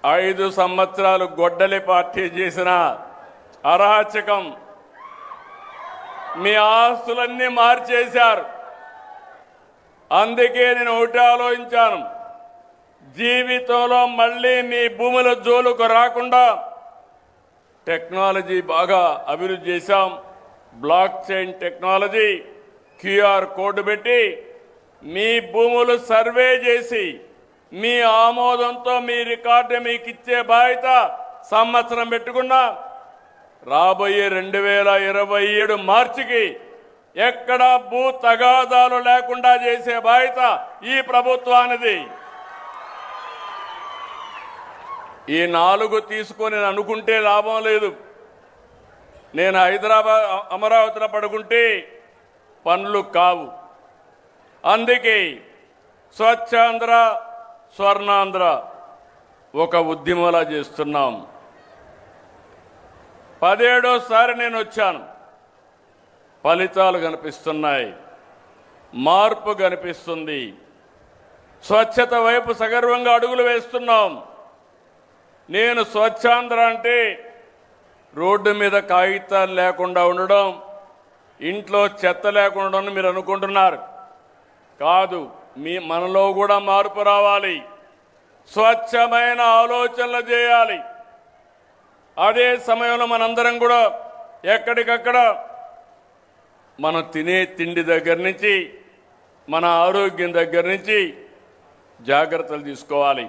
5 సంవత్సరాలు గొడ్డలి పార్టీ చేసిన అరాచకం, మీ ఆస్తులన్నీ మార్చేశారు. అందుకే నేను ఒకటి ఆలోచించాను, జీవితంలో మళ్ళీ మీ భూముల జోలుకు రాకుండా టెక్నాలజీ బాగా అభివృద్ధి చేశాం. Block chain technology, QR code పెట్టి మీ భూములు సర్వే చేసి మీ ఆమోదంతో మీ రికార్డు మీకు ఇచ్చే బాధ్యత సంవత్సరం పెట్టుకున్నా. రాబోయే 2027 మార్చికి ఎక్కడా భూ తగాదాలు లేకుండా చేసే బాధ్యత ఈ ప్రభుత్వానిది. ఈ 4 తీసుకొని నేను అనుకుంటే లాభం లేదు. నేను హైదరాబాద్ అమరావతిలో పడుకుంటే పనులు కావు. అందుకే స్వచ్ఛాంధ్ర స్వర్ణాంధ్ర ఒక ఉద్యమంలా చేస్తున్నాం. 17సారి నేను వచ్చాను. ఫలితాలు కనిపిస్తున్నాయి, మార్పు కనిపిస్తుంది. స్వచ్ఛత వైపు సగర్వంగా అడుగులు వేస్తున్నాం. నేను స్వచ్ఛాంధ్ర అంటే రోడ్డు మీద కాగితాలు లేకుండా ఉండడం, ఇంట్లో చెత్త లేకుండా ఉండడం మీరు అనుకుంటున్నారు. కాదు, మనలో కూడా మార్పు రావాలి. స్వచ్ఛమైన ఆలోచనలు చేయాలి. అదే సమయంలో మనందరం కూడా ఎక్కడికక్కడ మనం తినే తిండి దగ్గర నుంచి మన ఆరోగ్యం దగ్గర నుంచి జాగ్రత్తలు తీసుకోవాలి.